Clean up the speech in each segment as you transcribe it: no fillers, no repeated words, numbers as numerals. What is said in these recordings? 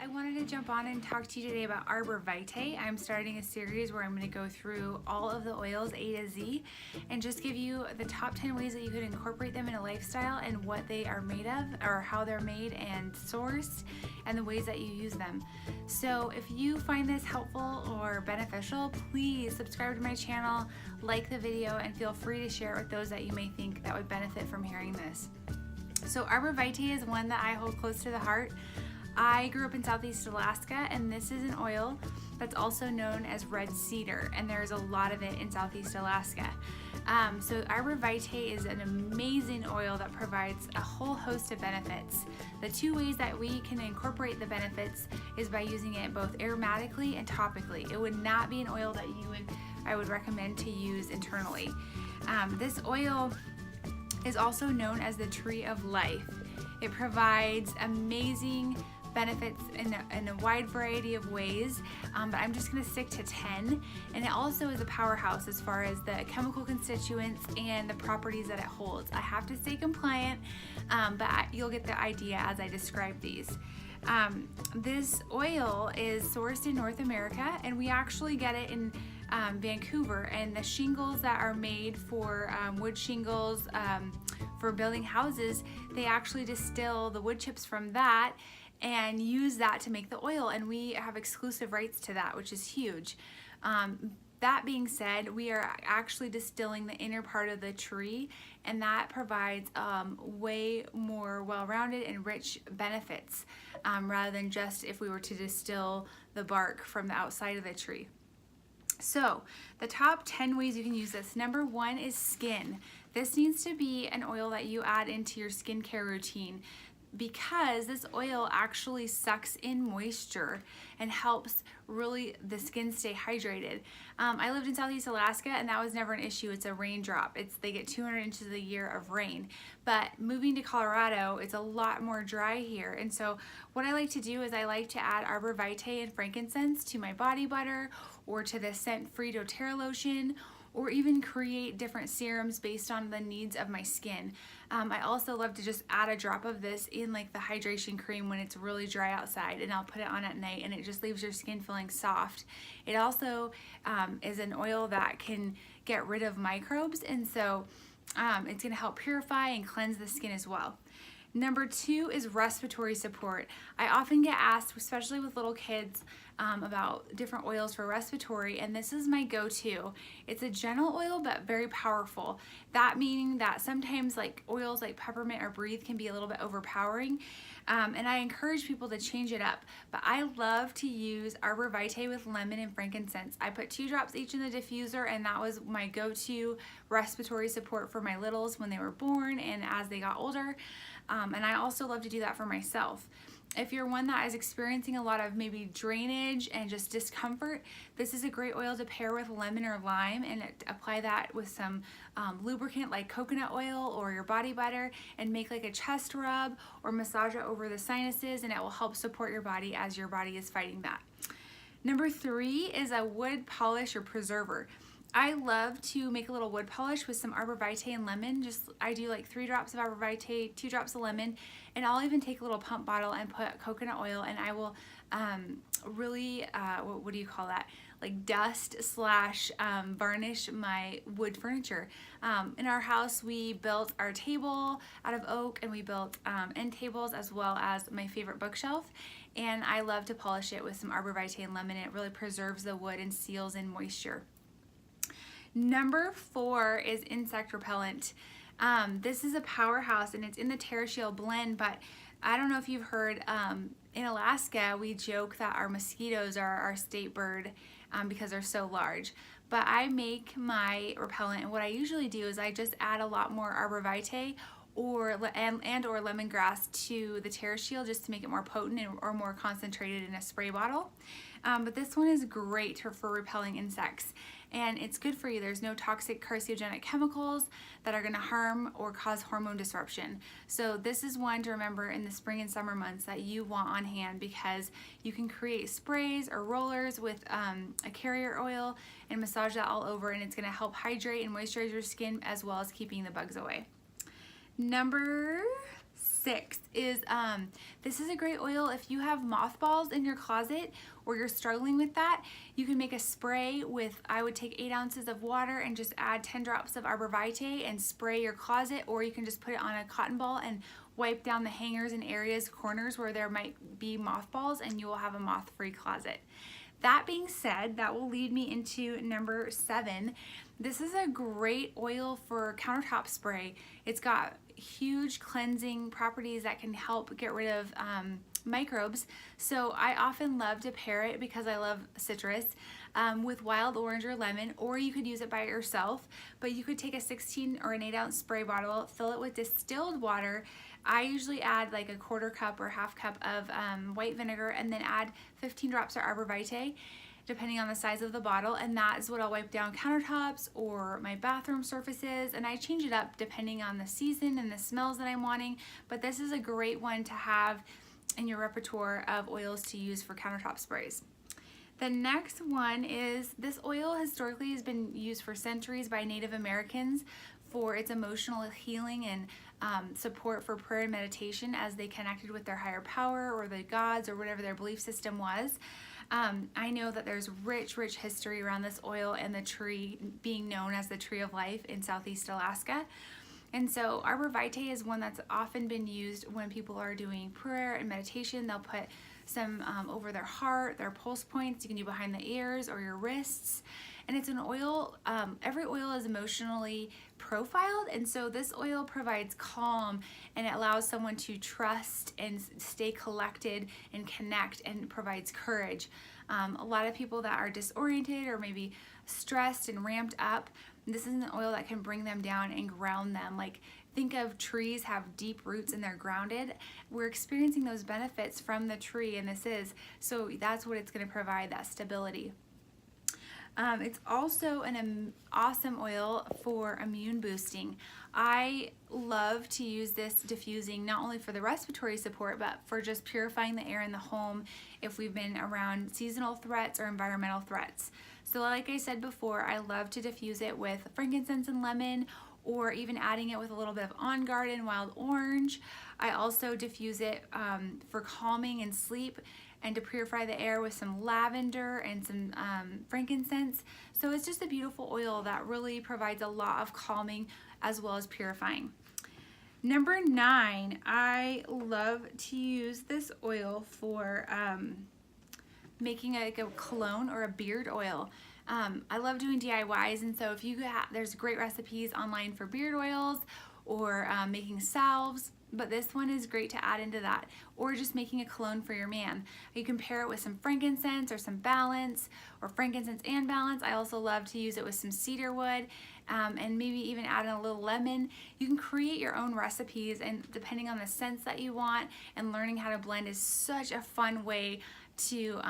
I wanted to jump on and talk to you today about Arborvitae. I'm starting a series where I'm going to go through all of the oils A to Z and just give you the top 10 ways that you could incorporate them in a lifestyle and what they are made of, or how they're made and sourced, and the ways that you use them. So if you find this helpful or beneficial, please subscribe to my channel, like the video, and feel free to share it with those that you may think that would benefit from hearing this. So Arborvitae is one that I hold close to the heart. I grew up in Southeast Alaska, and this is an oil that's also known as red cedar, and there's a lot of it in Southeast Alaska. So Arborvitae is an amazing oil that provides a whole host of benefits. The two ways that we can incorporate the benefits is by using it both aromatically and topically. It would not be an oil that I would recommend to use internally. This oil is also known as the tree of life. It provides amazing benefits in a wide variety of ways, but I'm just going to stick to 10. And it also is a powerhouse as far as the chemical constituents and the properties that it holds. I have to stay compliant, but you'll get the idea as I describe these. This oil is sourced in North America, and we actually get it in Vancouver, and the shingles that are made for wood shingles for building houses, they actually distill the wood chips from that and use that to make the oil, and we have exclusive rights to that, which is huge. That being said, we are actually distilling the inner part of the tree, and that provides way more well-rounded and rich benefits rather than just if we were to distill the bark from the outside of the tree. So the top 10 ways you can use this. Number 1 is skin. This needs to be an oil that you add into your skincare routine, because this oil actually sucks in moisture and helps really the skin stay hydrated. I lived in Southeast Alaska, and that was never an issue. It's a raindrop. They get 200 inches a year of rain. But moving to Colorado, it's a lot more dry here. And so what I like to do is I like to add Arborvitae and frankincense to my body butter, or to the scent-free doTERRA lotion, or even create different serums based on the needs of my skin. I also love to just add a drop of this in like the hydration cream when it's really dry outside, and I'll put it on at night, and it just leaves your skin feeling soft. It also is an oil that can get rid of microbes, and so it's gonna help purify and cleanse the skin as well. Number 2 is respiratory support. I often get asked, especially with little kids, about different oils for respiratory, and this is my go-to. It's a gentle oil but very powerful. That meaning that sometimes like oils like peppermint or breathe can be a little bit overpowering, and I encourage people to change it up. But I love to use Arborvitae with lemon and frankincense. I put 2 drops each in the diffuser, and that was my go-to respiratory support for my littles when they were born and as they got older. And I also love to do that for myself. If you're one that is experiencing a lot of maybe drainage and just discomfort, this is a great oil to pair with lemon or lime, and apply that with some lubricant like coconut oil or your body butter, and make like a chest rub or massage it over the sinuses, and it will help support your body as your body is fighting that. Number 3 is a wood polish or preserver. I love to make a little wood polish with some Arborvitae and lemon. I do like 3 drops of Arborvitae, 2 drops of lemon, and I'll even take a little pump bottle and put coconut oil, and I will really, what do you call that? Like dust slash varnish my wood furniture. In our house, we built our table out of oak, and we built end tables as well as my favorite bookshelf. And I love to polish it with some Arborvitae and lemon. It really preserves the wood and seals in moisture. Number 4 is insect repellent. This is a powerhouse, and it's in the TerraShield blend, but I don't know if you've heard, in Alaska, we joke that our mosquitoes are our state bird because they're so large. But I make my repellent, and what I usually do is I just add a lot more Arborvitae or lemongrass to the TerraShield just to make it more potent or more concentrated in a spray bottle. But this one is great for repelling insects, and it's good for you. There's no toxic carcinogenic chemicals that are going to harm or cause hormone disruption. So this is one to remember in the spring and summer months that you want on hand, because you can create sprays or rollers with a carrier oil and massage that all over, and it's going to help hydrate and moisturize your skin as well as keeping the bugs away. Number 6 is, this is a great oil if you have mothballs in your closet or you're struggling with that. You can make a spray with, I would take 8 ounces of water and just add 10 drops of Arborvitae and spray your closet, or you can just put it on a cotton ball and wipe down the hangers and areas, corners where there might be mothballs, and you will have a moth-free closet. That being said, that will lead me into number 7. This is a great oil for countertop spray. It's got huge cleansing properties that can help get rid of microbes. So I often love to pair it, because I love citrus, with wild orange or lemon, or you could use it by yourself. But you could take a 16 or an 8-ounce spray bottle, fill it with distilled water. I usually add like a 1/4 cup or 1/2 cup of white vinegar, and then add 15 drops of Arborvitae, depending on the size of the bottle, and that is what I'll wipe down countertops or my bathroom surfaces, and I change it up depending on the season and the smells that I'm wanting. But this is a great one to have in your repertoire of oils to use for countertop sprays. The next one is, this oil historically has been used for centuries by Native Americans for its emotional healing and support for prayer and meditation as they connected with their higher power or the gods or whatever their belief system was. I know that there's rich history around this oil and the tree being known as the tree of life in Southeast Alaska. And so Arborvitae is one that's often been used when people are doing prayer and meditation. They'll put some over their heart, their pulse points. You can do behind the ears or your wrists. And it's an oil, every oil is emotionally profiled, and so this oil provides calm, and it allows someone to trust and stay collected and connect, and provides courage. A lot of people that are disoriented or maybe stressed and ramped up, this is an oil that can bring them down and ground them. Like, think of trees have deep roots and they're grounded. We're experiencing those benefits from the tree, and this is, so that's what it's going to provide, that stability. It's also an awesome oil for immune boosting. I love to use this diffusing not only for the respiratory support, but for just purifying the air in the home if we've been around seasonal threats or environmental threats. So like I said before, I love to diffuse it with frankincense and lemon, or even adding it with a little bit of On Guard and wild orange. I also diffuse it for calming and sleep, and to purify the air with some lavender and some frankincense. So it's just a beautiful oil that really provides a lot of calming as well as purifying. Number 9, I love to use this oil for making a cologne or a beard oil. I love doing DIYs, and so if you there's great recipes online for beard oils or making salves, but this one is great to add into that, or just making a cologne for your man. You can pair it with some frankincense or some balance, or frankincense and balance. I also love to use it with some cedar wood, and maybe even add in a little lemon. You can create your own recipes, and depending on the scents that you want, and learning how to blend is such a fun way to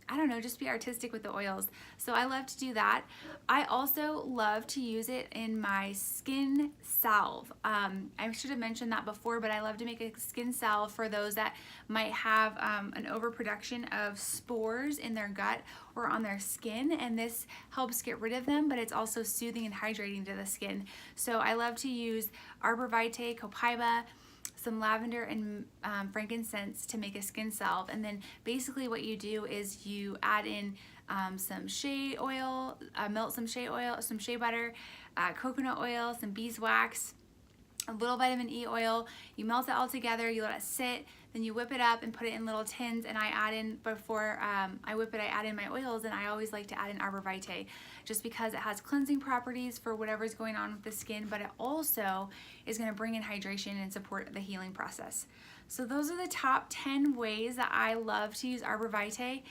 I don't know, just be artistic with the oils. So I love to do that. I also love to use it in my skin salve. I should have mentioned that before, but I love to make a skin salve for those that might have an overproduction of spores in their gut or on their skin, and this helps get rid of them, but it's also soothing and hydrating to the skin. So I love to use Arborvitae, copaiba, some lavender and frankincense to make a skin salve. And then basically what you do is you add in some shea oil, melt some shea oil, some shea butter, coconut oil, some beeswax, a little vitamin E oil. You melt it all together, you let it sit, then you whip it up and put it in little tins. And I add in, before I whip it, I add in my oils, and I always like to add in Arborvitae just because it has cleansing properties for whatever's going on with the skin, but it also is going to bring in hydration and support the healing process. So those are the top 10 ways that I love to use Arborvitae.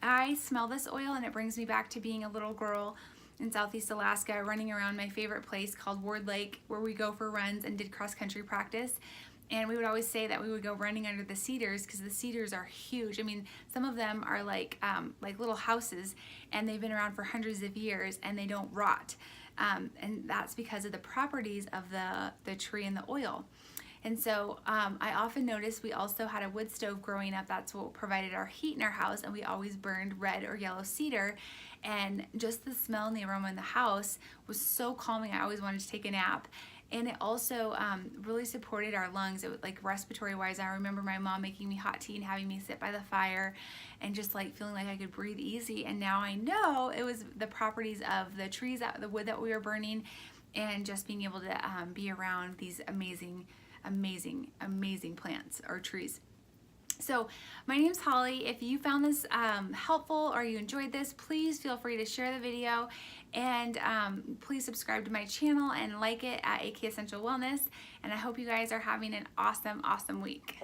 I smell this oil and it brings me back to being a little girl in Southeast Alaska, running around my favorite place called Ward Lake, where we go for runs and did cross-country practice. And we would always say that we would go running under the cedars because the cedars are huge. I mean, some of them are like little houses, and they've been around for hundreds of years and they don't rot. And that's because of the properties of the tree and the oil. And so I often noticed we also had a wood stove growing up. That's what provided our heat in our house, and we always burned red or yellow cedar. And just the smell and the aroma in the house was so calming. I always wanted to take a nap. and it also really supported our lungs. It was like respiratory wise. I remember my mom making me hot tea and having me sit by the fire and just like feeling like I could breathe easy. And now I know it was the properties of the trees, the wood that we were burning, and just being able to be around these amazing plants or trees. So my name's Holly. If you found this helpful or you enjoyed this, please feel free to share the video, and please subscribe to my channel and like it at AK Essential Wellness. And I hope you guys are having an awesome week.